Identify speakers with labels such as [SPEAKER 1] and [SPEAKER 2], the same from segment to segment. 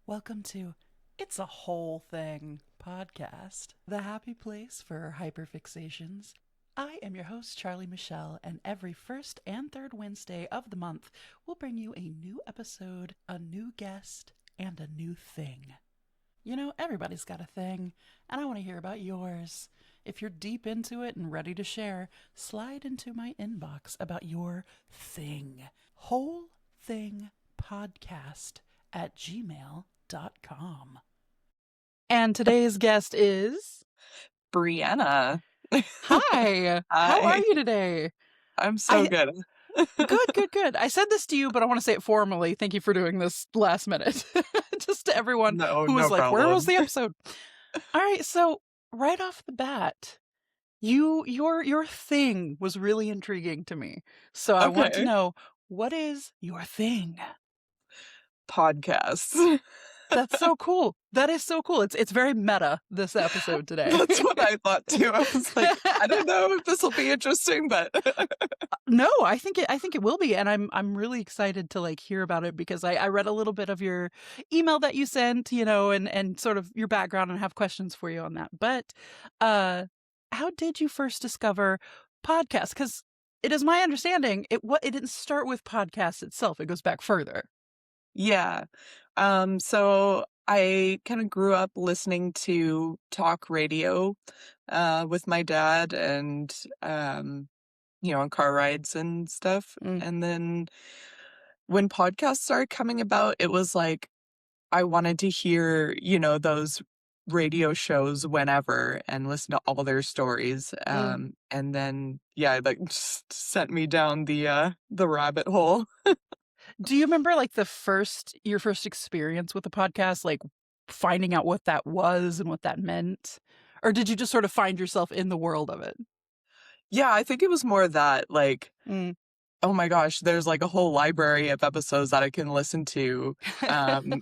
[SPEAKER 1] Welcome to It's a Whole Thing podcast, the happy place for hyperfixations. I am your host, Charlie Michelle, and every first and third Wednesday of the month, we'll bring you a new episode, a new guest, and a new thing. You know, everybody's got a thing, and I want to hear about yours. If you're deep into it and ready to share, slide into my inbox about your thing. Whole Thing Podcast at gmail.com. And today's guest is
[SPEAKER 2] Breana.
[SPEAKER 1] Hi. How are
[SPEAKER 2] Hi.
[SPEAKER 1] you today?
[SPEAKER 2] I'm so good.
[SPEAKER 1] Good. I said this to you, but I want to say it formally. Thank you for doing this last minute. Just to everyone who was
[SPEAKER 2] No
[SPEAKER 1] like, where was
[SPEAKER 2] problem.
[SPEAKER 1] the episode? All right, so right off the bat, your thing was really intriguing to me. So I want to
[SPEAKER 2] Okay.
[SPEAKER 1] know, what is your thing?
[SPEAKER 2] Podcasts.
[SPEAKER 1] That's so cool. That is so cool. It's very meta, this episode today.
[SPEAKER 2] That's what I thought too. I was like, I don't know if this will be interesting, but
[SPEAKER 1] No, I think it will be, and I'm really excited to like hear about it because I read a little bit of your email that you sent, you know, and sort of your background, and have questions for you on that. But how did you first discover podcasts? Because it is my understanding it didn't start with podcasts itself. It goes back further.
[SPEAKER 2] yeah. So I kind of grew up listening to talk radio with my dad and on car rides and stuff.
[SPEAKER 1] Mm.
[SPEAKER 2] And then when podcasts started coming about, it was like I wanted to hear, those radio shows whenever and listen to all their stories. And then, yeah, like just sent me down the rabbit hole.
[SPEAKER 1] Do you remember like your first experience with the podcast, like finding out what that was and what that meant? Or did you just sort of find yourself in the world of it?
[SPEAKER 2] Yeah, I think it was more that, like,
[SPEAKER 1] Mm.
[SPEAKER 2] oh my gosh, there's like a whole library of episodes that I can listen to um,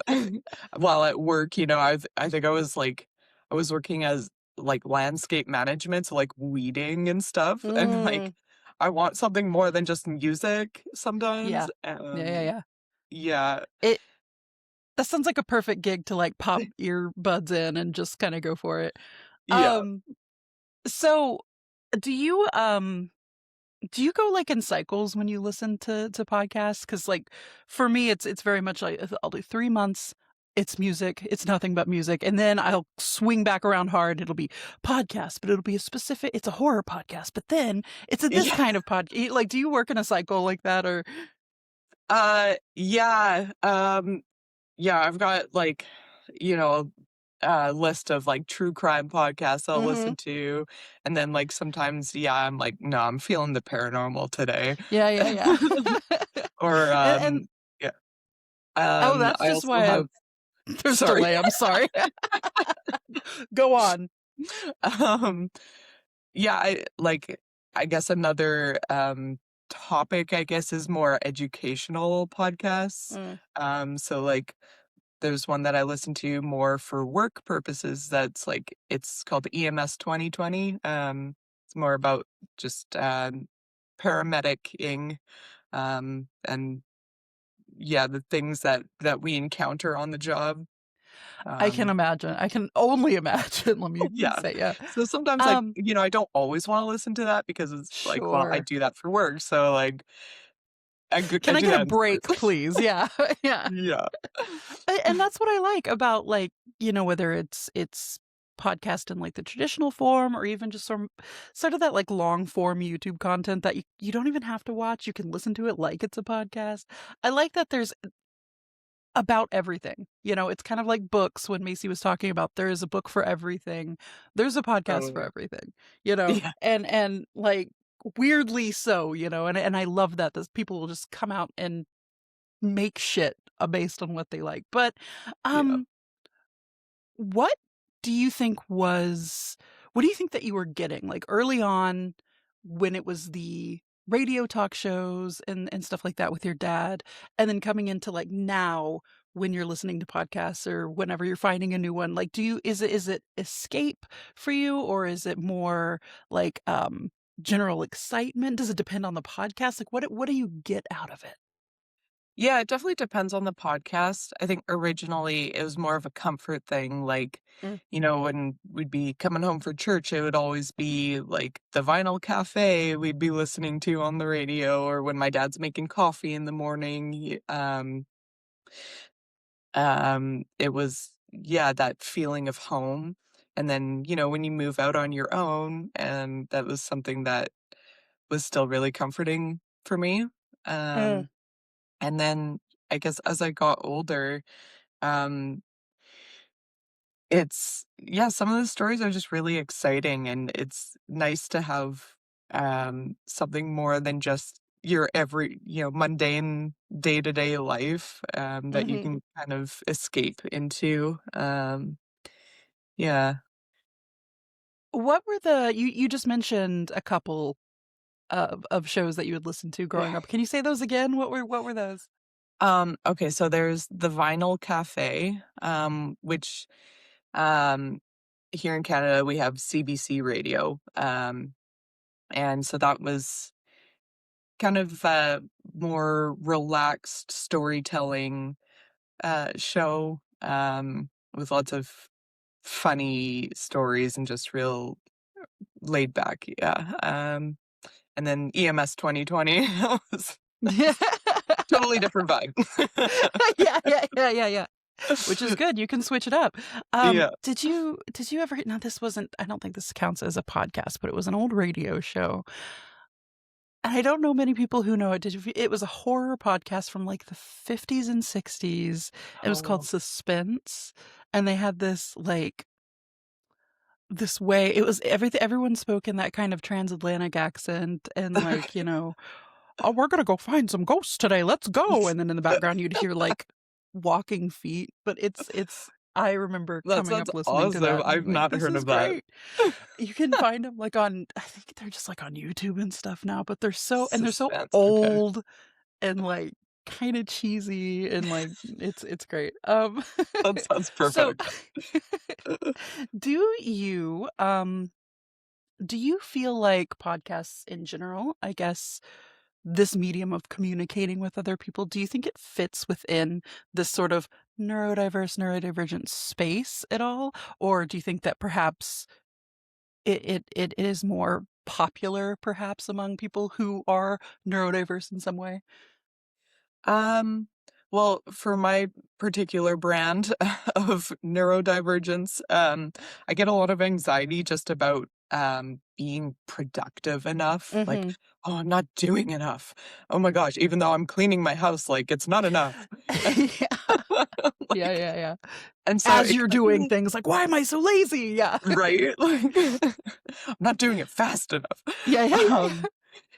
[SPEAKER 2] while at work. I think I was working as like landscape management, so like weeding and stuff. And like,
[SPEAKER 1] Mm.
[SPEAKER 2] I want something more than just music sometimes.
[SPEAKER 1] Yeah. Yeah.
[SPEAKER 2] Yeah,
[SPEAKER 1] That sounds like a perfect gig to like pop earbuds in and just kind of go for it.
[SPEAKER 2] yeah,
[SPEAKER 1] So do you go like in cycles when you listen to podcasts? Because like for me, it's very much like I'll do 3 months. It's music. It's nothing but music, and then I'll swing back around hard. It'll be podcast, but it'll be it's a horror podcast. But then it's this
[SPEAKER 2] yeah.
[SPEAKER 1] kind of Like, do you work in a cycle like that, or?
[SPEAKER 2] Yeah. Yeah, I've got like, a list of like true crime podcasts I'll
[SPEAKER 1] Mm-hmm.
[SPEAKER 2] listen to. And then like sometimes, yeah, I'm like, no, I'm feeling the paranormal today.
[SPEAKER 1] Yeah.
[SPEAKER 2] Or
[SPEAKER 1] And
[SPEAKER 2] yeah.
[SPEAKER 1] oh, that's
[SPEAKER 2] I
[SPEAKER 1] just
[SPEAKER 2] also
[SPEAKER 1] why
[SPEAKER 2] have
[SPEAKER 1] there's
[SPEAKER 2] sorry.
[SPEAKER 1] delay. I'm sorry. Go on.
[SPEAKER 2] Um yeah, I guess another topic I guess is more educational podcasts.
[SPEAKER 1] Mm.
[SPEAKER 2] So like there's one that I listen to more for work purposes that's like it's called EMS 2020. It's more about just paramedicing and yeah, the things that we encounter on the job.
[SPEAKER 1] I can
[SPEAKER 2] Um
[SPEAKER 1] imagine. I can only imagine. Let me
[SPEAKER 2] yeah.
[SPEAKER 1] say, yeah.
[SPEAKER 2] So sometimes
[SPEAKER 1] Um,
[SPEAKER 2] I don't always want to listen to that because it's like, well, I
[SPEAKER 1] sure.
[SPEAKER 2] do that for work. So like I
[SPEAKER 1] Can I
[SPEAKER 2] do
[SPEAKER 1] get a
[SPEAKER 2] that in
[SPEAKER 1] break,
[SPEAKER 2] person.
[SPEAKER 1] please? Yeah, yeah.
[SPEAKER 2] Yeah.
[SPEAKER 1] And that's what I like about like, you know, whether it's podcast in like the traditional form or even just sort of that like long form YouTube content that you don't even have to watch. You can listen to it like it's a podcast. I like that there's about everything. You know, it's kind of like books when Macy was talking about there is a book for everything. There's a podcast for
[SPEAKER 2] Totally.
[SPEAKER 1] everything, you know,
[SPEAKER 2] Yeah.
[SPEAKER 1] and like weirdly so, you know, and I love that people will just come out and make shit based on what they like. But
[SPEAKER 2] Yeah.
[SPEAKER 1] um what do you think what do you think that you were getting like early on when it was the radio talk shows and stuff like that with your dad, and then coming into, like, now when you're listening to podcasts or whenever you're finding a new one, like, do you is it escape for you, or is it more like, general excitement? Does it depend on the podcast? Like, what do you get out of it?
[SPEAKER 2] Yeah, it definitely depends on the podcast. I think originally it was more of a comfort thing. Like,
[SPEAKER 1] Mm.
[SPEAKER 2] when we'd be coming home for church, it would always be like the Vinyl Cafe we'd be listening to on the radio, or when my dad's making coffee in the morning. It was, yeah, that feeling of home. And then, when you move out on your own, and that was something that was still really comforting for me.
[SPEAKER 1] Mm.
[SPEAKER 2] Um, and then I guess as I got older, um, some of the stories are just really exciting, and it's nice to have, something more than just your mundane day-to-day life, that you
[SPEAKER 1] Mhm.
[SPEAKER 2] can kind of escape into. Yeah.
[SPEAKER 1] What were the you just mentioned a couple of shows that you would listen to growing up. Can you say those again? What were those?
[SPEAKER 2] Okay, so there's the Vinyl Cafe, which, um, here in Canada, we have CBC Radio, and so that was kind of a more relaxed storytelling, show, with lots of funny stories and just real laid back, yeah, and then EMS 2020 was
[SPEAKER 1] Yeah.
[SPEAKER 2] totally different vibe.
[SPEAKER 1] Yeah, yeah, yeah, yeah, yeah. Which is good, you can switch it up.
[SPEAKER 2] Yeah.
[SPEAKER 1] Did you ever now this wasn't I don't think this counts as a podcast, but it was an old radio show, and I don't know many people who know it. It was a horror podcast from, like, the '50s and '60s. It was called
[SPEAKER 2] Oh.
[SPEAKER 1] Suspense, and they had this way it was everyone spoke in that kind of transatlantic accent and, like, "Oh, we're gonna go find some ghosts today, let's go," and then in the background, you'd hear, like, walking feet, but it's I remember
[SPEAKER 2] That
[SPEAKER 1] coming
[SPEAKER 2] sounds
[SPEAKER 1] up listening to
[SPEAKER 2] awesome.
[SPEAKER 1] that and being
[SPEAKER 2] I've
[SPEAKER 1] like,
[SPEAKER 2] not
[SPEAKER 1] "This
[SPEAKER 2] heard
[SPEAKER 1] is
[SPEAKER 2] of that.
[SPEAKER 1] great." You can find them, like, on I think they're just, like, on YouTube and stuff now, but they're so
[SPEAKER 2] Suspense, okay.
[SPEAKER 1] old and, like, kinda cheesy and, like, it's great.
[SPEAKER 2] That sounds
[SPEAKER 1] So,
[SPEAKER 2] perfect.
[SPEAKER 1] do you, um do you feel like podcasts in general, I guess, this medium of communicating with other people, do you think it fits within this sort of neurodivergent space at all? Or do you think that perhaps it is more popular perhaps among people who are neurodiverse in some way?
[SPEAKER 2] Um, well, for my particular brand of neurodivergence, I get a lot of anxiety just about, being productive enough. Like,
[SPEAKER 1] Mhm.
[SPEAKER 2] "Oh, I'm not doing enough. Oh my gosh," even though I'm cleaning my house, like, it's not enough.
[SPEAKER 1] Yeah. Yeah,
[SPEAKER 2] Like,
[SPEAKER 1] yeah, yeah.
[SPEAKER 2] and so
[SPEAKER 1] As
[SPEAKER 2] it
[SPEAKER 1] you're doing
[SPEAKER 2] kinda
[SPEAKER 1] things, like, "Why am I so lazy?" Yeah.
[SPEAKER 2] right? Like, I'm not doing it fast enough.
[SPEAKER 1] Yeah, yeah, yeah, yeah.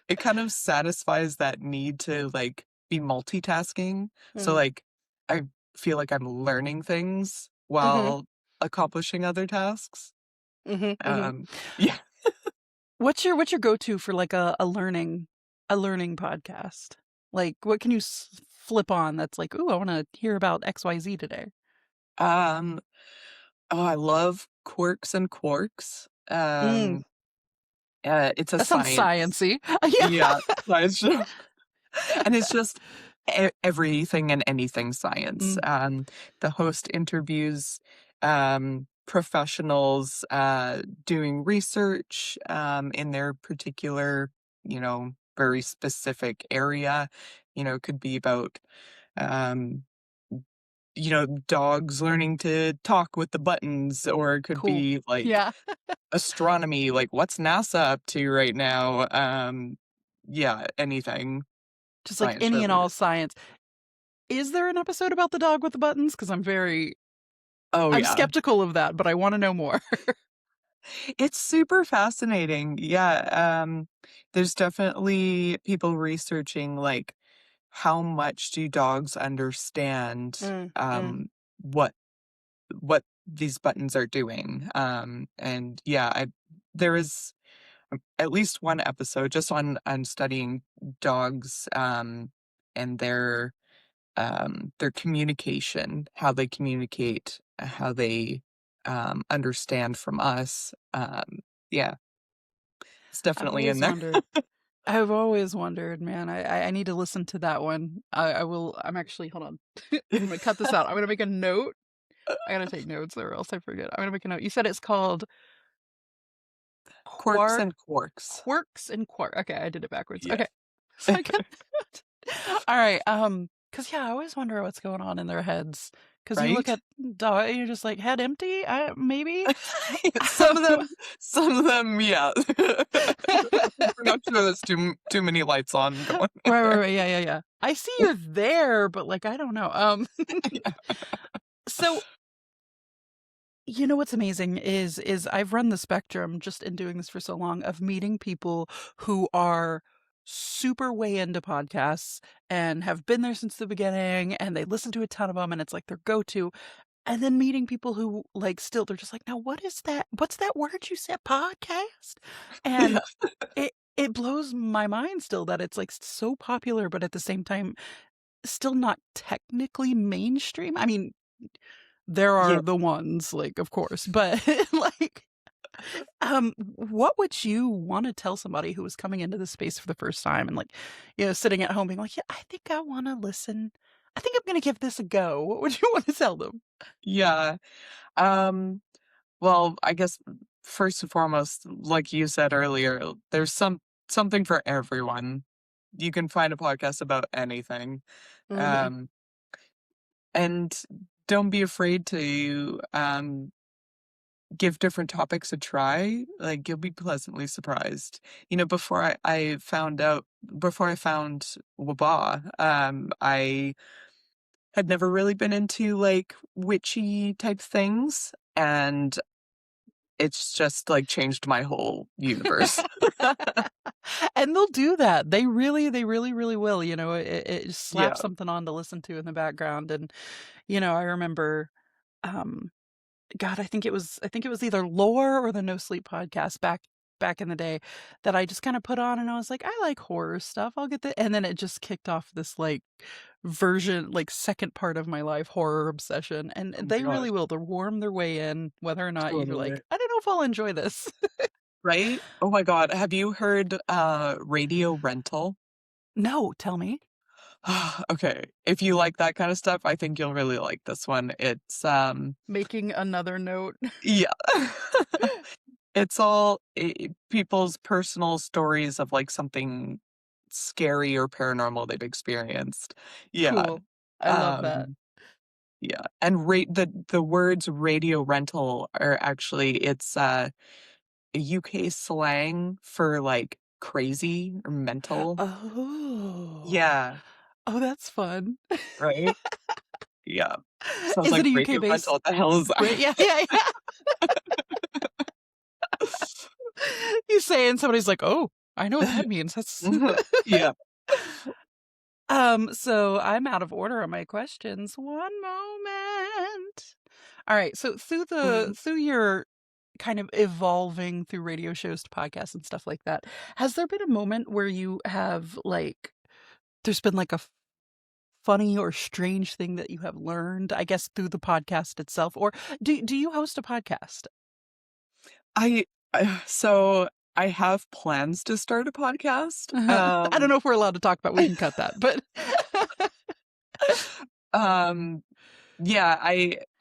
[SPEAKER 2] It kind of satisfies that need to, like, be multitasking. So,
[SPEAKER 1] Mm.
[SPEAKER 2] like, I feel like I'm learning things
[SPEAKER 1] Mhm.
[SPEAKER 2] while accomplishing other tasks.
[SPEAKER 1] Mhm, mhm.
[SPEAKER 2] Um, yeah.
[SPEAKER 1] What's your go-to for, like, a learning podcast? Like, what can you flip on that's like, "Ooh, I wanna hear about XYZ today."
[SPEAKER 2] Um, oh, I love Quirks and Quarks.
[SPEAKER 1] Mm,
[SPEAKER 2] It's a
[SPEAKER 1] that sounds
[SPEAKER 2] science,
[SPEAKER 1] science-y.
[SPEAKER 2] yeah,
[SPEAKER 1] Yeah.
[SPEAKER 2] science show. And it's just everything and anything science.
[SPEAKER 1] Mm,
[SPEAKER 2] The host interviews professionals doing research in their particular, very specific area. It could be about, um, dogs learning to talk with the buttons, or it could
[SPEAKER 1] cool.
[SPEAKER 2] be like
[SPEAKER 1] Yeah.
[SPEAKER 2] astronomy, like what's NASA up to right now? Yeah, anything
[SPEAKER 1] Just, like,
[SPEAKER 2] science
[SPEAKER 1] any and all
[SPEAKER 2] related.
[SPEAKER 1] science. Is there an episode about the dog with the buttons? Because 'Cause
[SPEAKER 2] Oh,
[SPEAKER 1] I'm
[SPEAKER 2] yeah.
[SPEAKER 1] skeptical of that, but I wanna know more.
[SPEAKER 2] It's super fascinating. Yeah, there's definitely people researching, like, how much do dogs understand,
[SPEAKER 1] Mm, mm.
[SPEAKER 2] what what these buttons are doing, and yeah, there is at least one episode just on studying dogs, and their communication, how they communicate, how they, understand from us. Yeah, it's
[SPEAKER 1] I've
[SPEAKER 2] definitely in
[SPEAKER 1] always
[SPEAKER 2] there.
[SPEAKER 1] wondered. I've always wondered, man. I need to listen to that one. I will. I'm actually. Hold on. I'm gonna cut this out. I'm gonna make a note. I gotta take notes or else I forget. I'm gonna make a note. You said it's called
[SPEAKER 2] Quirks
[SPEAKER 1] Quark
[SPEAKER 2] and Quarks.
[SPEAKER 1] Quirks and Quark. Okay, I did it backwards.
[SPEAKER 2] Yeah.
[SPEAKER 1] Okay. So I get all right. Cause yeah, I always wonder what's going on in their head. Cause you look
[SPEAKER 2] Right?
[SPEAKER 1] at dog, you're just like head empty. Maybe.
[SPEAKER 2] Some of them yeah. We're not sure there's too many lights on going in
[SPEAKER 1] Right, right,
[SPEAKER 2] there.
[SPEAKER 1] right. Yeah, yeah, yeah. I see you're there, but like I don't know.
[SPEAKER 2] Yeah.
[SPEAKER 1] So you know what's amazing is I've run the spectrum just in doing this for so long of meeting people who are super way into podcasts and have been there since the beginning and they listen to a ton of them and it's like their go-to. And then meeting people who like still they're just like, now what is that? What's that word you said? Podcast?
[SPEAKER 2] Yeah.
[SPEAKER 1] And it blows my mind still that it's like so popular, but at the same time, still not technically mainstream. I mean, there
[SPEAKER 2] Yeah.
[SPEAKER 1] are the ones, like, of course, but like, what would you want to tell somebody who was coming into this space for the first time and like, sitting at home being like, yeah, I think I want to listen. I think I'm going to give this a go. What would you want to tell them?
[SPEAKER 2] Yeah. Um, well, I guess first and foremost, like you said earlier, there's something for everyone. You can find a podcast about anything.
[SPEAKER 1] Hmm.
[SPEAKER 2] Um, and don't be afraid to give different topics a try. Like you'll be pleasantly surprised. Before I found Waba, I had never really been into like witchy type things. And it's just like changed my whole universe.
[SPEAKER 1] And they'll do that. They really, really will. It just slaps
[SPEAKER 2] Yeah.
[SPEAKER 1] something on to listen to in the background. And I remember, um, God, I think it was either Lore or the No Sleep podcast back in the day that I just kind of put on and I was like, I like horror stuff. I'll get the and then it just kicked off this like version, like second part of my life horror obsession. And
[SPEAKER 2] Oh my
[SPEAKER 1] they really
[SPEAKER 2] gosh.
[SPEAKER 1] will. They'll worm their way in, whether or not you're
[SPEAKER 2] Totally.
[SPEAKER 1] like, I don't know if I'll enjoy this.
[SPEAKER 2] Right? Oh my god. Have you heard Radio Rental?
[SPEAKER 1] No, tell me.
[SPEAKER 2] Okay. If you like that kind of stuff, I think you'll really like this one. It's
[SPEAKER 1] Making another note.
[SPEAKER 2] yeah. It's all people's personal stories of like something scary or paranormal they've experienced. Yeah.
[SPEAKER 1] Cool. I love that.
[SPEAKER 2] Um yeah. And the words radio rental are actually it's UK slang for like crazy or mental.
[SPEAKER 1] Oh.
[SPEAKER 2] Yeah,
[SPEAKER 1] Oh, that's fun.
[SPEAKER 2] right? Yeah. So I was
[SPEAKER 1] Is
[SPEAKER 2] like,
[SPEAKER 1] it a UK
[SPEAKER 2] radio rental,
[SPEAKER 1] based?
[SPEAKER 2] what the hell is
[SPEAKER 1] Right?
[SPEAKER 2] that?
[SPEAKER 1] Yeah, yeah, yeah. You say and somebody's like, "Oh, I know what that means." That's
[SPEAKER 2] Yeah.
[SPEAKER 1] so I'm out of order on my questions. One moment. All right, so through your kind of evolving through radio shows to podcasts and stuff like that, has there been a moment where you have like there's been like a funny or strange thing that you have learned, I guess, through the podcast itself? Or do you host a podcast?
[SPEAKER 2] I so I have plans to start a podcast.
[SPEAKER 1] I don't know if we're allowed to talk about we can cut that, but
[SPEAKER 2] Um, yeah,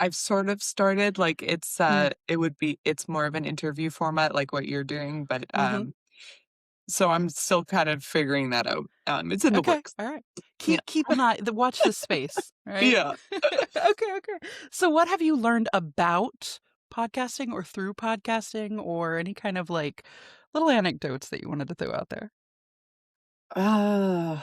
[SPEAKER 2] I've sort of started, like,
[SPEAKER 1] Mm,
[SPEAKER 2] it's more of an interview format like what you're doing, but,
[SPEAKER 1] mhm.
[SPEAKER 2] so I'm still kind of figuring that out. It's in the
[SPEAKER 1] Okay,
[SPEAKER 2] works.
[SPEAKER 1] alright.
[SPEAKER 2] Yeah.
[SPEAKER 1] Keep an eye watch this space, right?
[SPEAKER 2] Yeah.
[SPEAKER 1] Okay, okay. So what have you learned about podcasting or through podcasting or any kind of, like, little anecdotes that you wanted to throw out there?
[SPEAKER 2] Uh,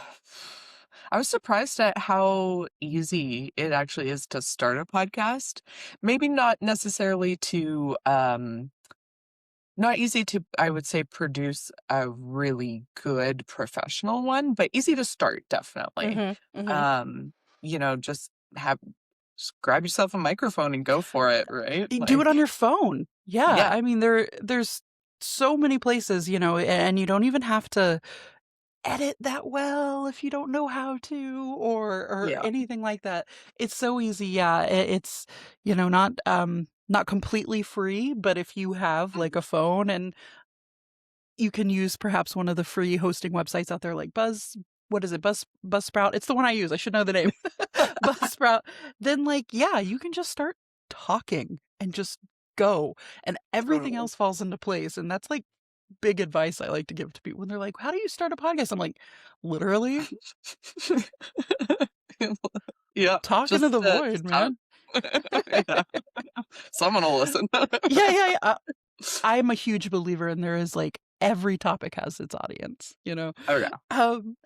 [SPEAKER 2] I was surprised at how easy it actually is to start a podcast. Maybe not necessarily not easy to, I would say, produce a really good professional one, but easy to start, definitely.
[SPEAKER 1] Mhm, mhm.
[SPEAKER 2] Um, just grab yourself a microphone and go for it, right?
[SPEAKER 1] Do it
[SPEAKER 2] Like,
[SPEAKER 1] on your phone. Yeah,
[SPEAKER 2] yeah,
[SPEAKER 1] I mean, there's so many places, and you don't even have to edit that well if you don't know how to or
[SPEAKER 2] Yeah.
[SPEAKER 1] anything like that. It's so easy. Yeah, it's not completely free, but if you have like
[SPEAKER 2] Mhm.
[SPEAKER 1] a phone and you can use perhaps one of the free hosting websites out there like what is it? Buzzsprout. It's the one I use. I should know the name. Buzzsprout. Then like, yeah, you can just start talking and just go and everything
[SPEAKER 2] Totally.
[SPEAKER 1] else falls into place. And that's like big advice I like to give to people when they're like, "How do you start a podcast?" I'm like, "Literally
[SPEAKER 2] Yeah,
[SPEAKER 1] talking to the void,
[SPEAKER 2] just talk.
[SPEAKER 1] man."
[SPEAKER 2] Yeah, someone will listen.
[SPEAKER 1] Yeah, yeah, yeah. I'm a huge believer in there is like every topic has its audience, you know?
[SPEAKER 2] Oh, yeah,
[SPEAKER 1] Um,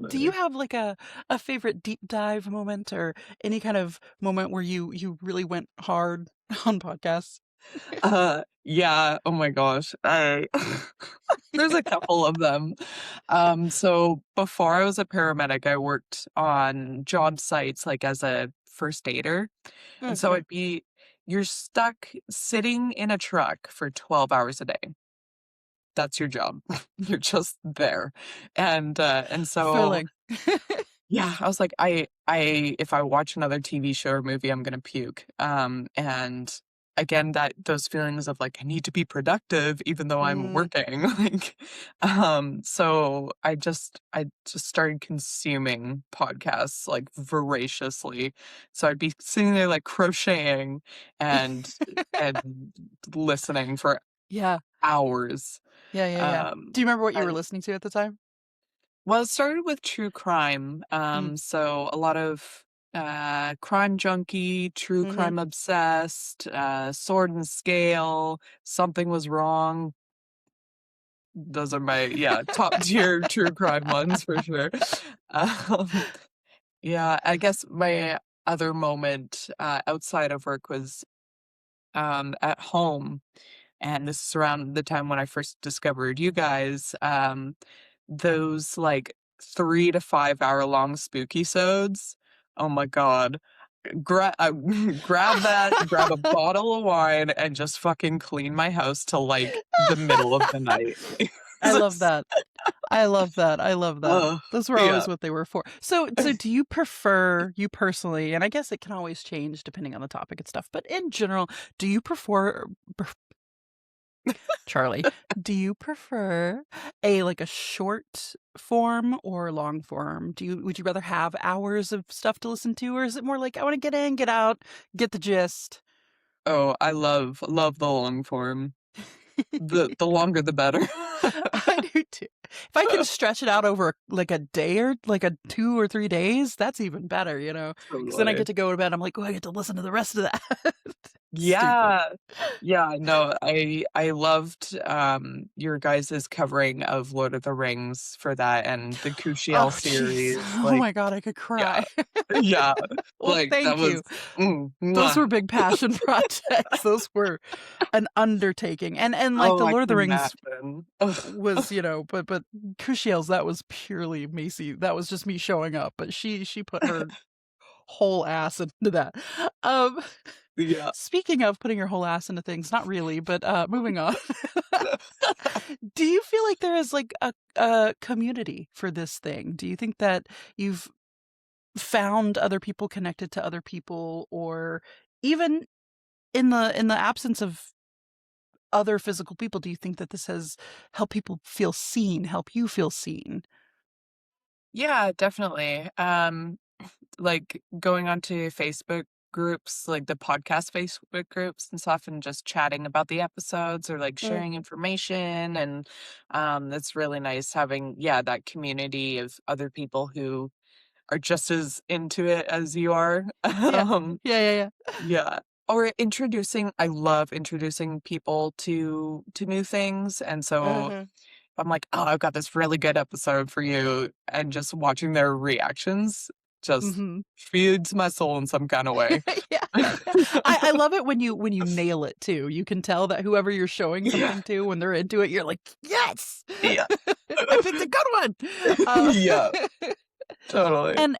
[SPEAKER 1] do you
[SPEAKER 2] absolutely.
[SPEAKER 1] have like a favorite deep dive moment or any kind of moment where you really went hard on podcasts?
[SPEAKER 2] Yeah, oh my gosh, I there's a couple of them. So before I was a paramedic, I worked on job sites, like, as a first aider, and so
[SPEAKER 1] Mhm.
[SPEAKER 2] you're stuck sitting in a truck for 12 hours a day. That's your job. You're just there, and so
[SPEAKER 1] Thrilling.
[SPEAKER 2] yeah, I was like, if I watch another TV show or movie, I'm gonna puke. And again, that those feelings of like I need to be productive even though I'm
[SPEAKER 1] Mm.
[SPEAKER 2] working. Like, so I just started consuming podcasts like voraciously. So I'd be sitting there like crocheting and and listening for
[SPEAKER 1] Yeah.
[SPEAKER 2] hours.
[SPEAKER 1] Yeah, yeah, yeah.
[SPEAKER 2] Um,
[SPEAKER 1] Do you remember what you were
[SPEAKER 2] and
[SPEAKER 1] listening to at the time?
[SPEAKER 2] well, it started with true crime.
[SPEAKER 1] Mm.
[SPEAKER 2] So a lot of crime junkie, true
[SPEAKER 1] Mhm.
[SPEAKER 2] crime obsessed, sword and scale, something was wrong. Those are my top tier true crime ones for sure. Um, yeah, I guess my other moment outside of work was at home, and this is around the time when I first discovered you guys. Those like 3 to 5 hour long spooky sods. Oh my god. Grab that, grab a bottle of wine, and just fucking clean my house till like the middle of the night.
[SPEAKER 1] I love
[SPEAKER 2] It's
[SPEAKER 1] that. I love that. I love that.
[SPEAKER 2] oh,
[SPEAKER 1] Those were
[SPEAKER 2] yeah.
[SPEAKER 1] always what they were for. So do you prefer, you personally, and I guess it can always change depending on the topic and stuff, but in general, do you prefer, Charlie, do you prefer like a short form or long form? Would you rather have hours of stuff to listen to, or is it more like I want to get in, get out, get the gist?
[SPEAKER 2] Oh, I love the long form. The longer the better.
[SPEAKER 1] I do too. If I can stretch it out over like a day or like a 2 or 3 days, that's even better, because then I
[SPEAKER 2] Totally.
[SPEAKER 1] get to go to bed. I'm like, oh, I get to listen to the rest of that. Stupid.
[SPEAKER 2] Yeah. Yeah, no, I loved, your guys' covering of Lord of the Rings for that and the
[SPEAKER 1] Oh,
[SPEAKER 2] Kushiel
[SPEAKER 1] jeez.
[SPEAKER 2] series,
[SPEAKER 1] Oh
[SPEAKER 2] like
[SPEAKER 1] my God, I could
[SPEAKER 2] yeah.
[SPEAKER 1] cry.
[SPEAKER 2] Yeah,
[SPEAKER 1] Well,
[SPEAKER 2] like, that
[SPEAKER 1] thank
[SPEAKER 2] was
[SPEAKER 1] you. Those
[SPEAKER 2] mwah.
[SPEAKER 1] were big passion projects. Those were an undertaking. And like
[SPEAKER 2] Oh,
[SPEAKER 1] the
[SPEAKER 2] I
[SPEAKER 1] Lord of
[SPEAKER 2] can
[SPEAKER 1] the Rings
[SPEAKER 2] imagine. Ugh.
[SPEAKER 1] was, but Cushiel's, that was purely Macy. That was just me showing up. But she put her whole ass into that. Um
[SPEAKER 2] Yeah.
[SPEAKER 1] Speaking of putting your whole ass into things, not really, but moving on. Do you feel like there is like a community for this thing? Do you think that you've found other people connected to other people, or even in the absence of other physical people, do you think that this has helped people feel seen, help you feel seen?
[SPEAKER 2] Yeah, definitely. Like, going onto Facebook groups, like the podcast Facebook groups and stuff, and just chatting about the episodes or, like,
[SPEAKER 1] Mm,
[SPEAKER 2] sharing information, and, it's really nice having, yeah, that community of other people who are just as into it as you are.
[SPEAKER 1] yeah.
[SPEAKER 2] Um,
[SPEAKER 1] Yeah, yeah,
[SPEAKER 2] yeah. Or I love introducing people to new things, and so
[SPEAKER 1] yeah.
[SPEAKER 2] I'm like, "Oh, I've got this really good episode for you," and just watching their reactions just
[SPEAKER 1] Mhm.
[SPEAKER 2] feeds my soul in some kinda way.
[SPEAKER 1] Yeah, yeah, yeah. I love it when you nail it too. You can tell that whoever you're showing
[SPEAKER 2] Yeah,
[SPEAKER 1] something to, when they're into it, you're like, "Yes!
[SPEAKER 2] yeah.
[SPEAKER 1] I picked a good one!" Uh,
[SPEAKER 2] Yeah, totally.
[SPEAKER 1] and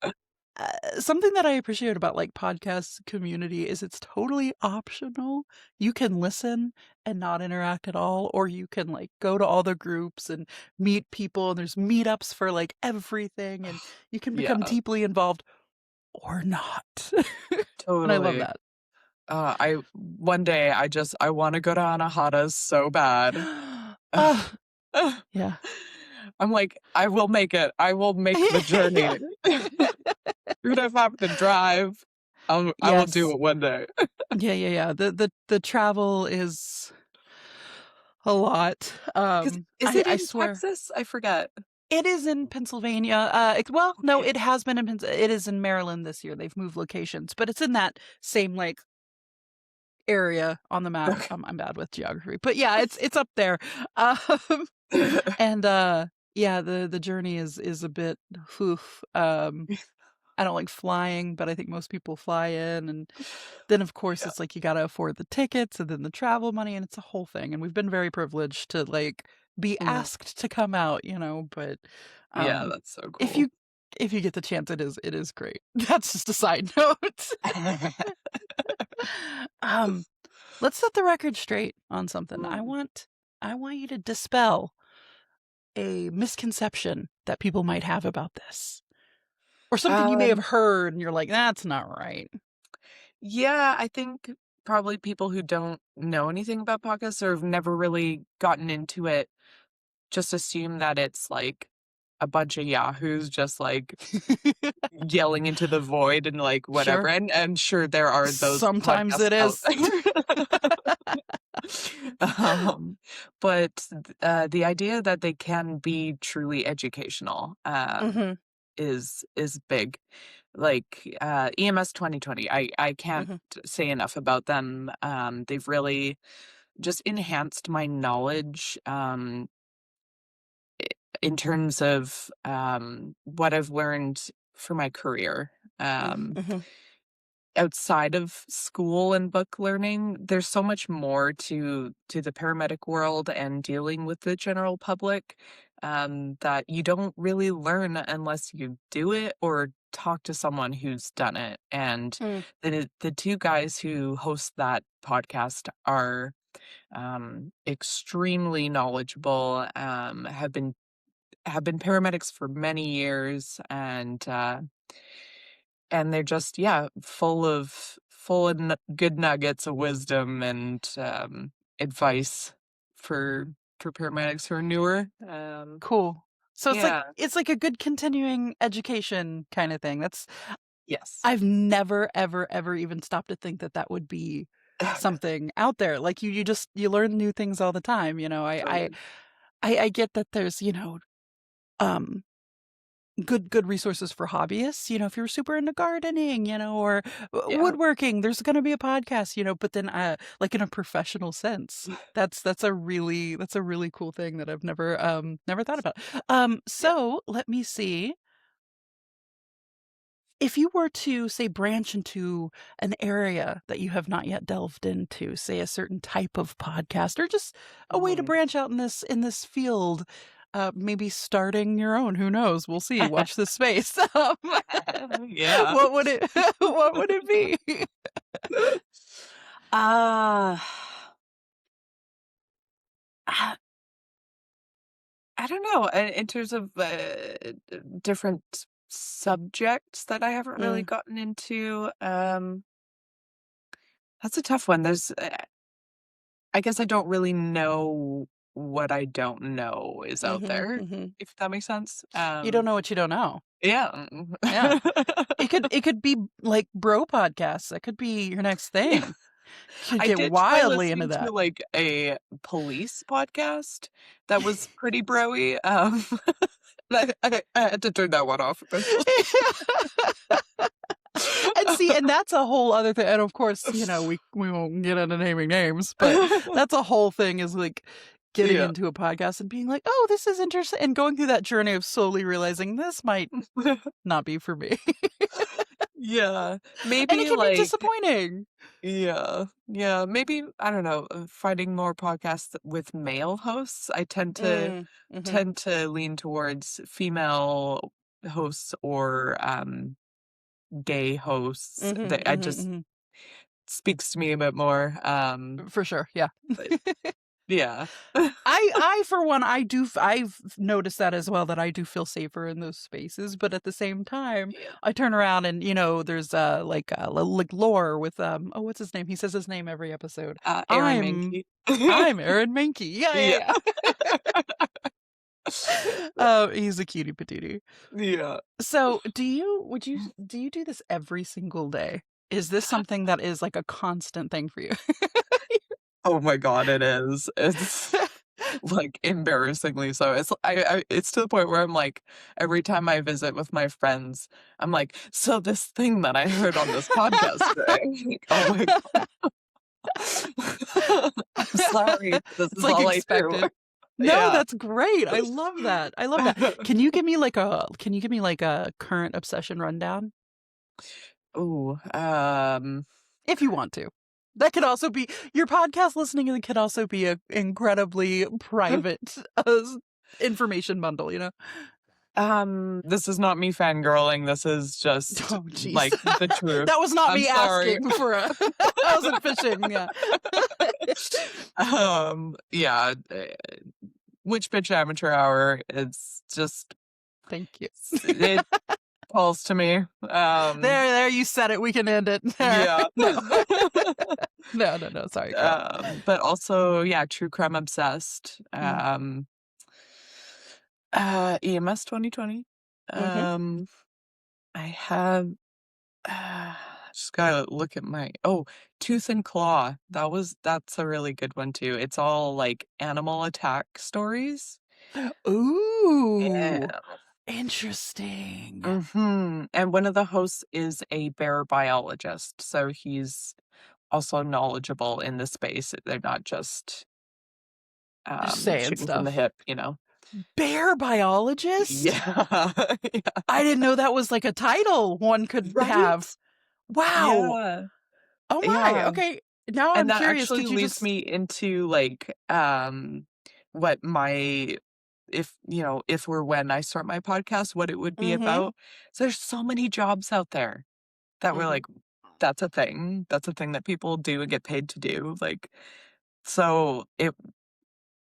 [SPEAKER 1] something that I appreciate about, like, podcast community is it's totally optional. You can listen and not interact at all, or you can, like, go to all the groups and meet people, and there's meetups for, like, everything, and you can become
[SPEAKER 2] Yeah,
[SPEAKER 1] deeply involved or not. And I love
[SPEAKER 2] totally.
[SPEAKER 1] that.
[SPEAKER 2] I one day I wanna go to Anahata's so bad.
[SPEAKER 1] Ugh, yeah.
[SPEAKER 2] I'm like, "I will make it. I will make the
[SPEAKER 1] Yeah.
[SPEAKER 2] journey." Even if I have to drive, I will do
[SPEAKER 1] Yes.
[SPEAKER 2] it one day.
[SPEAKER 1] Yeah, yeah, yeah. The travel is a lot.
[SPEAKER 2] 'Cause is it
[SPEAKER 1] I
[SPEAKER 2] in
[SPEAKER 1] swear.
[SPEAKER 2] Texas? I forget.
[SPEAKER 1] It is in Pennsylvania. Well, no,
[SPEAKER 2] Okay.
[SPEAKER 1] it has been in it is in Maryland this year. They've moved locations, but it's in that same, like, area on the map.
[SPEAKER 2] Okay.
[SPEAKER 1] I'm bad with geography, but yeah, it's up there. Um, and, yeah, the journey is a bit oof. I don't like flying, but I think most people fly in, and then, of course,
[SPEAKER 2] Yeah.
[SPEAKER 1] it's like you gotta afford the tickets and then the travel money, and it's a whole thing, and we've been very privileged to, like, be
[SPEAKER 2] Mhm.
[SPEAKER 1] asked to come out, but,
[SPEAKER 2] Yeah,
[SPEAKER 1] um,
[SPEAKER 2] that's so
[SPEAKER 1] if
[SPEAKER 2] cool.
[SPEAKER 1] you if you get the chance, it is great. That's just a side note. Um, let's set the record straight on something. I
[SPEAKER 2] Mm.
[SPEAKER 1] want I want you to dispel a misconception that people might have about this, or something you may have
[SPEAKER 2] Um,
[SPEAKER 1] heard and you're like, "That's not right."
[SPEAKER 2] yeah, I think probably people who don't know anything about podcasts or have never really gotten into it just assume that it's, like, a bunch of yahoos just, like, yelling into the void and, like, whatever,
[SPEAKER 1] Sure.
[SPEAKER 2] and sure, there are those
[SPEAKER 1] Sometimes
[SPEAKER 2] podcasts
[SPEAKER 1] it
[SPEAKER 2] out
[SPEAKER 1] is.
[SPEAKER 2] there. Um, but, the idea that they can be truly educational,
[SPEAKER 1] Mhm,
[SPEAKER 2] is big. Like, EMS 2020, I can't
[SPEAKER 1] mhm,
[SPEAKER 2] say enough about them. They've really just enhanced my knowledge, in terms of, what I've learned for my career.
[SPEAKER 1] mhm,
[SPEAKER 2] Um,
[SPEAKER 1] mhm,
[SPEAKER 2] Outside of school and book learning, there's so much more to the paramedic world and dealing with the general public, that you don't really learn unless you do it or talk to someone who's done it, and
[SPEAKER 1] mm,
[SPEAKER 2] the 2 guys who host that podcast are, extremely knowledgeable, have been paramedics for many years, and they're just, yeah, full of good nuggets of wisdom and, advice for for paramedics who are newer.
[SPEAKER 1] cool. So
[SPEAKER 2] Yeah.
[SPEAKER 1] it's like a good continuing education kinda thing. That's
[SPEAKER 2] Yes.
[SPEAKER 1] I've never, ever, ever even stopped to think that that would be something out there. Like, you just you learn new things all the time,
[SPEAKER 2] Totally.
[SPEAKER 1] I get that there's, um good resources for hobbyists, if you're super into gardening, or
[SPEAKER 2] Yeah.
[SPEAKER 1] woodworking, there's gonna be a podcast, but then, like, in a professional sense, that's a really cool thing that I've never thought about.
[SPEAKER 2] Yeah.
[SPEAKER 1] So let me see. If you were to, say, branch into an area that you have not yet delved into, say a certain type of podcast, or just a way to
[SPEAKER 2] Mhm.
[SPEAKER 1] branch out in this field, maybe starting your own, who knows? We'll see. Watch this space.
[SPEAKER 2] Yeah.
[SPEAKER 1] What would it what would it be?
[SPEAKER 2] Uh, I I don't know, in terms of, different subjects that I haven't really
[SPEAKER 1] Mm,
[SPEAKER 2] gotten into, that's a tough one. I guess I don't really know what I don't know is out
[SPEAKER 1] mhm,
[SPEAKER 2] there,
[SPEAKER 1] mhm.
[SPEAKER 2] if that makes sense.
[SPEAKER 1] You don't know what you don't know.
[SPEAKER 2] Yeah.
[SPEAKER 1] Yeah. It could be, like, bro podcasts. That could be your next
[SPEAKER 2] Yeah.
[SPEAKER 1] thing. You could
[SPEAKER 2] I
[SPEAKER 1] get
[SPEAKER 2] did try
[SPEAKER 1] wildly into
[SPEAKER 2] listening to,
[SPEAKER 1] that.
[SPEAKER 2] like, a police podcast that was pretty broy, I had to turn that one off eventually.
[SPEAKER 1] And see, and that's a whole other thing, and of course, we won't get into naming names, but that's a whole thing is, like, getting
[SPEAKER 2] Yeah.
[SPEAKER 1] into a podcast and being like, "Oh, this is interesting," and going through that journey of slowly realizing this might not be for me.
[SPEAKER 2] Yeah.
[SPEAKER 1] And it
[SPEAKER 2] Maybe,
[SPEAKER 1] can be
[SPEAKER 2] like
[SPEAKER 1] disappointing.
[SPEAKER 2] yeah, yeah, maybe, I don't know, finding more podcasts with male hosts. I tend to
[SPEAKER 1] Mm, mhm.
[SPEAKER 2] tend to lean towards female hosts or, gay hosts
[SPEAKER 1] Mhm,
[SPEAKER 2] that I
[SPEAKER 1] mhm,
[SPEAKER 2] just
[SPEAKER 1] mhm.
[SPEAKER 2] speaks to me a bit more.
[SPEAKER 1] For sure, yeah.
[SPEAKER 2] But yeah.
[SPEAKER 1] I for one, I've noticed that as well, that I do feel safer in those spaces, but at the same time,
[SPEAKER 2] Yeah.
[SPEAKER 1] I turn around and, there's, like Lore with, oh, what's his name? He says his name every episode.
[SPEAKER 2] Aaron
[SPEAKER 1] "I'm
[SPEAKER 2] Mankey.
[SPEAKER 1] I'm Aaron Mankey." Yeah,
[SPEAKER 2] Yeah.
[SPEAKER 1] yeah, yeah. He's a cutie patootie.
[SPEAKER 2] Yeah.
[SPEAKER 1] So, do you do this every single day? Is this something that is, like, a constant thing for you?
[SPEAKER 2] Oh my god, it is. It's, like, embarrassingly so. It's to the point where I'm like, every time I visit with my friends, I'm like, "So this thing that I heard on this podcast today," like, "Oh my god. I'm sorry, this
[SPEAKER 1] It's,
[SPEAKER 2] is
[SPEAKER 1] like,
[SPEAKER 2] all I do."
[SPEAKER 1] expected. No,
[SPEAKER 2] Yeah.
[SPEAKER 1] that's great. I love that. I love that. Can you give me, like, a current obsession rundown?
[SPEAKER 2] Ooh,
[SPEAKER 1] If you want to. That could also be your podcast listening, and it could also be a incredibly private, information bundle, you know?
[SPEAKER 2] this is not me fangirling, this is just,
[SPEAKER 1] Oh, jeez.
[SPEAKER 2] like, the truth.
[SPEAKER 1] That was not
[SPEAKER 2] I'm
[SPEAKER 1] me
[SPEAKER 2] sorry.
[SPEAKER 1] asking for a I wasn't fishing, yeah.
[SPEAKER 2] Yeah, Witch Bitch Amateur Hour, it's just
[SPEAKER 1] Thank you.
[SPEAKER 2] it calls to me.
[SPEAKER 1] There, you said it, we can end it. There.
[SPEAKER 2] Yeah.
[SPEAKER 1] No. No, no, no, sorry, go on.
[SPEAKER 2] But also, yeah, true crime obsessed.
[SPEAKER 1] Mm,
[SPEAKER 2] EMS 2020.
[SPEAKER 1] mhm.
[SPEAKER 2] Um, I have uh, just gotta look at my Tooth and Claw. That's a really good one too. It's all like animal attack stories.
[SPEAKER 1] Ooh,
[SPEAKER 2] Yeah.
[SPEAKER 1] interesting.
[SPEAKER 2] And one of the hosts is a bear biologist, so he's also knowledgeable in the space. They're not just
[SPEAKER 1] Just saying
[SPEAKER 2] shooting from the
[SPEAKER 1] stuff.
[SPEAKER 2] hip, you know?
[SPEAKER 1] Bear biologist?
[SPEAKER 2] Yeah. Yeah.
[SPEAKER 1] I didn't know that was, like, a title one could have.
[SPEAKER 2] Right?
[SPEAKER 1] Wow.
[SPEAKER 2] Yeah.
[SPEAKER 1] Oh my,
[SPEAKER 2] Yeah.
[SPEAKER 1] okay. Now
[SPEAKER 2] And
[SPEAKER 1] I'm
[SPEAKER 2] that
[SPEAKER 1] curious,
[SPEAKER 2] actually
[SPEAKER 1] could you
[SPEAKER 2] leads
[SPEAKER 1] just
[SPEAKER 2] me into, like, what my if or when I start my podcast, what it would be
[SPEAKER 1] Mhm,
[SPEAKER 2] about. So there's so many jobs out there that we're
[SPEAKER 1] mhm,
[SPEAKER 2] like, "That's a thing. That's a thing that people do and get paid to do." Like, so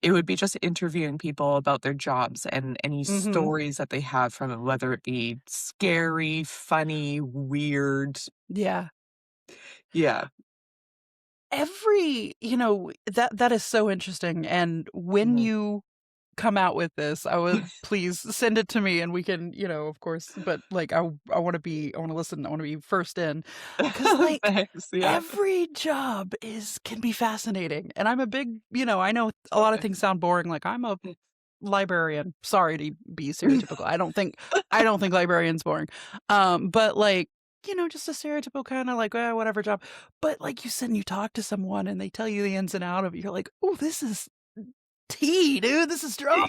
[SPEAKER 2] it would be just interviewing people about their jobs and any
[SPEAKER 1] mhm.
[SPEAKER 2] stories that they have from it, whether it be scary, funny, weird.
[SPEAKER 1] Yeah.
[SPEAKER 2] Yeah.
[SPEAKER 1] That is so interesting, and when
[SPEAKER 2] Mhm.
[SPEAKER 1] you come out with this, I would please send it to me and we can, of course, but, like, I wanna listen, I wanna be first in, because like,
[SPEAKER 2] Thanks, yeah.
[SPEAKER 1] every job is can be fascinating, and I'm a big I know a lot of things sound boring, like, I'm a librarian. Sorry to be stereotypical. I don't think librarian's boring. But, like, just a stereotypical kinda like, whatever job. But, like you said, and you talk to someone and they tell you the ins and out of it, you're like, "Oh, this is tea, dude. This is drama."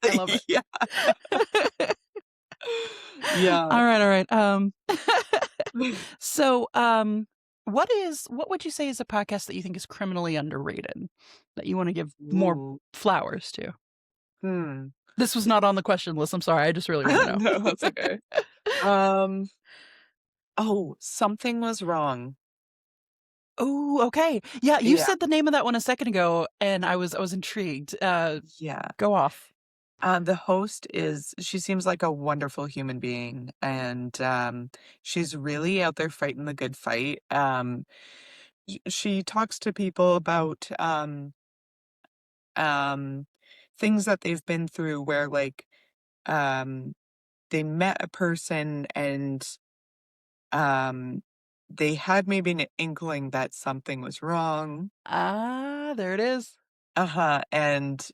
[SPEAKER 1] I love it.
[SPEAKER 2] Yeah. Yeah.
[SPEAKER 1] All right. So, what would you say is a podcast that you think is criminally underrated that you wanna give more
[SPEAKER 2] Ooh.
[SPEAKER 1] flowers to?
[SPEAKER 2] Hmm.
[SPEAKER 1] This was not on the question list, I'm sorry, I just really wanna know.
[SPEAKER 2] No, that's okay. Um, Something Was Wrong.
[SPEAKER 1] Oh, okay. Yeah, you
[SPEAKER 2] Yeah,
[SPEAKER 1] said the name of that one a second ago, and I was intrigued.
[SPEAKER 2] yeah.
[SPEAKER 1] Go off.
[SPEAKER 2] The host she seems like a wonderful human being, and, she's really out there fighting the good fight. She talks to people about, um, things that they've been through where, like, um, they met a person and, um, they had maybe an inkling that something was wrong.
[SPEAKER 1] Ah, there it is.
[SPEAKER 2] Uh-huh, and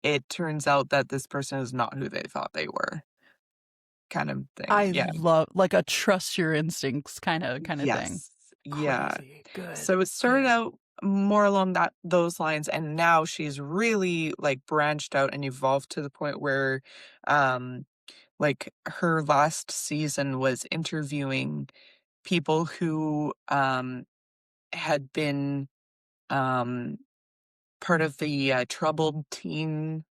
[SPEAKER 2] it turns out that this person is not who they thought they were, kind of thing.
[SPEAKER 1] I
[SPEAKER 2] Yeah.
[SPEAKER 1] love like a trust your instincts kinda thing.
[SPEAKER 2] Yes. Yeah.
[SPEAKER 1] Crazy. Good,
[SPEAKER 2] So it started
[SPEAKER 1] good.
[SPEAKER 2] out more along those lines, and now she's really, like, branched out and evolved to the point where, um, like, her last season was interviewing people who, had been, um, part of the, troubled teen,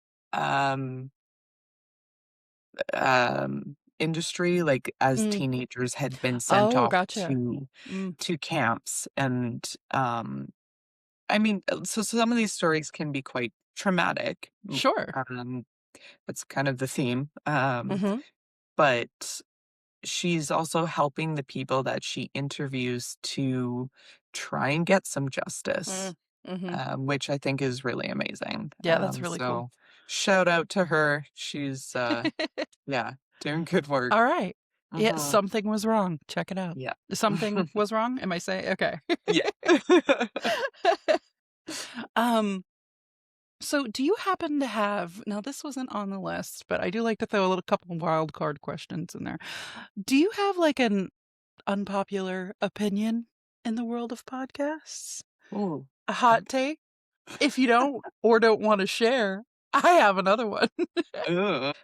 [SPEAKER 2] um, industry, like, as
[SPEAKER 1] Mm.
[SPEAKER 2] teenagers had been sent
[SPEAKER 1] Oh,
[SPEAKER 2] off
[SPEAKER 1] gotcha. Mm.
[SPEAKER 2] to camps, and, I mean, so some of these stories can be quite traumatic,
[SPEAKER 1] Sure.
[SPEAKER 2] that's kind of the theme,
[SPEAKER 1] Mhm.
[SPEAKER 2] but she's also helping the people that she interviews to try and get some justice,
[SPEAKER 1] Mm. Mhm.
[SPEAKER 2] which I think is really amazing.
[SPEAKER 1] Yeah, that's really cool.
[SPEAKER 2] So shout out to her. She's, yeah, doing good work.
[SPEAKER 1] All right. Yeah,
[SPEAKER 2] Mhm.
[SPEAKER 1] something was wrong. Check it out.
[SPEAKER 2] Yeah.
[SPEAKER 1] Something was wrong? Am I saying okay.
[SPEAKER 2] Yeah.
[SPEAKER 1] Um, so do you happen to have now this wasn't on the list, but I do like to throw a little couple wild card questions in there. Do you have like an unpopular opinion in the world of podcasts?
[SPEAKER 2] Ooh.
[SPEAKER 1] A hot take? If you don't or don't want to share, I have another one.
[SPEAKER 2] Ugh.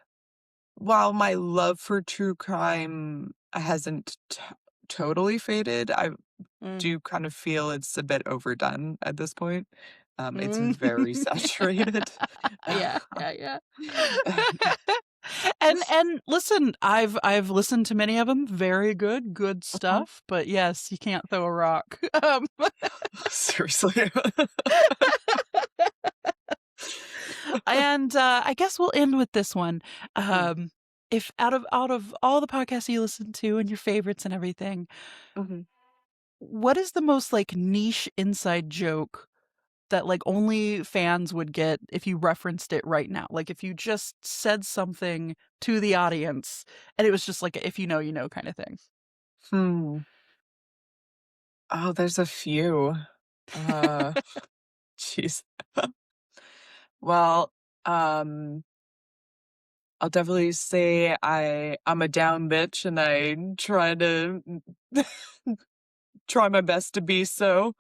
[SPEAKER 2] While my love for true crime hasn't totally faded, I
[SPEAKER 1] Mm.
[SPEAKER 2] do kind of feel it's a bit overdone at this point. It's
[SPEAKER 1] Mm.
[SPEAKER 2] very saturated.
[SPEAKER 1] Yeah, yeah, yeah. And listen, I've listened to many of them. Very good, good
[SPEAKER 2] Mhm.
[SPEAKER 1] stuff. But yes, you can't throw a rock.
[SPEAKER 2] Seriously.
[SPEAKER 1] And I guess we'll end with this one.
[SPEAKER 2] Mm,
[SPEAKER 1] If out of all the podcasts you listen to and your favorites and everything,
[SPEAKER 2] mhm.
[SPEAKER 1] what is the most like niche inside joke that like only fans would get if you referenced it right now? Like if you just said something to the audience and it was just like a if you know kind of thing.
[SPEAKER 2] Hmm. Oh, there's a few. Uh, jeez. Well, um, I'll definitely say I'm a down bitch and I try to try my best to be so.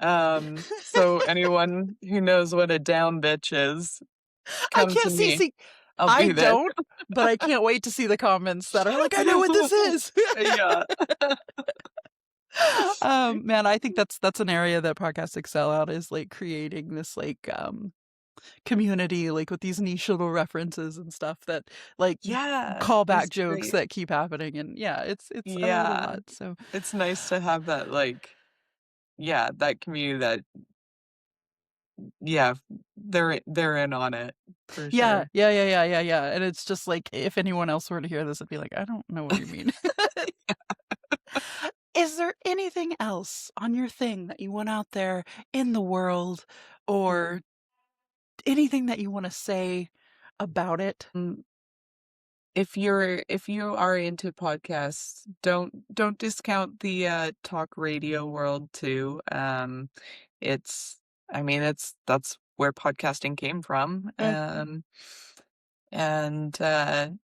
[SPEAKER 2] So anyone who knows what a down bitch is,
[SPEAKER 1] I
[SPEAKER 2] come to
[SPEAKER 1] can't see
[SPEAKER 2] me.
[SPEAKER 1] see
[SPEAKER 2] I'll
[SPEAKER 1] I
[SPEAKER 2] be there.
[SPEAKER 1] don't, but I can't wait to see the comments that are like, "I know what this is."
[SPEAKER 2] Yeah.
[SPEAKER 1] Man, I think that's an area that podcasts excel at is like creating this like community like with these niche little references and stuff that like
[SPEAKER 2] Yeah,
[SPEAKER 1] callback
[SPEAKER 2] it's
[SPEAKER 1] jokes
[SPEAKER 2] great.
[SPEAKER 1] that keep happening and yeah, it's I love it a
[SPEAKER 2] Yeah,
[SPEAKER 1] lot. So
[SPEAKER 2] it's nice to have that, like, yeah, that community that, yeah, they're in on it for
[SPEAKER 1] yeah,
[SPEAKER 2] sure.
[SPEAKER 1] yeah, yeah, yeah, yeah, yeah. And it's just like if anyone else were to hear this, it'd be like, I don't know what you mean. Is there anything else on your thing that you want out there in the world
[SPEAKER 2] Mhm.
[SPEAKER 1] or anything that you want to say about it?
[SPEAKER 2] Mm, if you are into podcasts, don't discount the, talk radio world too. It's I mean, that's where podcasting came from,
[SPEAKER 1] Mm.
[SPEAKER 2] and,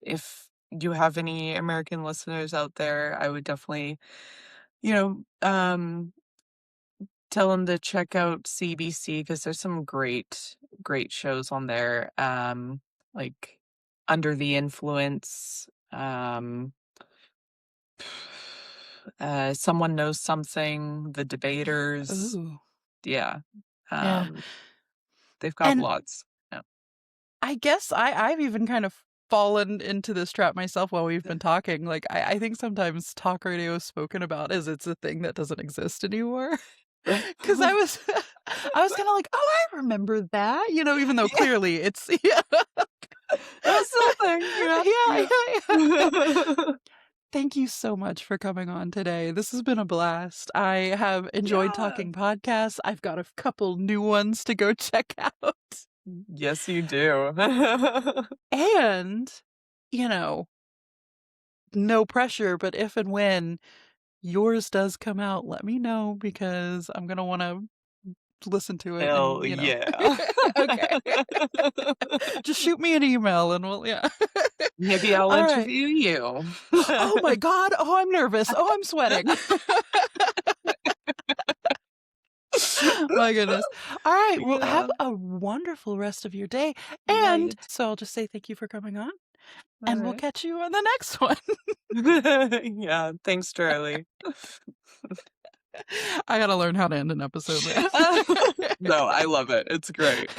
[SPEAKER 2] if you have any American listeners out there, I would definitely, you know, tell them to check out CBC because there's some great shows on there, like Under the Influence, Someone Knows Something, The Debaters.
[SPEAKER 1] Ooh.
[SPEAKER 2] Yeah,
[SPEAKER 1] Yeah.
[SPEAKER 2] um, they've got
[SPEAKER 1] And
[SPEAKER 2] lots. Yeah.
[SPEAKER 1] I guess I've even kind of fallen into this trap myself while we've been talking. Like I think sometimes talk radio is spoken about as it's a thing that doesn't exist anymore. Cause I was I was kinda like, "Oh, I remember that," even though
[SPEAKER 2] Yeah,
[SPEAKER 1] clearly it's yeah.
[SPEAKER 2] that's still a thing, yeah,
[SPEAKER 1] Yeah,
[SPEAKER 2] yeah.
[SPEAKER 1] yeah, yeah. Thank you so much for coming on today. This has been a blast. I have enjoyed
[SPEAKER 2] Yeah.
[SPEAKER 1] talking podcasts. I've got a couple new ones to go check out.
[SPEAKER 2] Yes, you do.
[SPEAKER 1] And, you know, no pressure, but if and when yours does come out, let me know because I'm gonna wanna listen to it
[SPEAKER 2] Hell
[SPEAKER 1] and,
[SPEAKER 2] yeah.
[SPEAKER 1] Okay. Just shoot me an email and we'll yeah.
[SPEAKER 2] Maybe I'll
[SPEAKER 1] Alright.
[SPEAKER 2] interview you.
[SPEAKER 1] Oh my god. Oh, I'm nervous. Oh, I'm sweating. My goodness. Alright, well, have
[SPEAKER 2] Yeah,
[SPEAKER 1] a wonderful rest of your day,
[SPEAKER 2] yeah,
[SPEAKER 1] and
[SPEAKER 2] you
[SPEAKER 1] so I'll just say thank you for coming on, and we'll
[SPEAKER 2] alright.
[SPEAKER 1] catch you on the next one.
[SPEAKER 2] Yeah, thanks, Charlie.
[SPEAKER 1] I gotta learn how to end an episode, man.
[SPEAKER 2] No, I love it, it's great.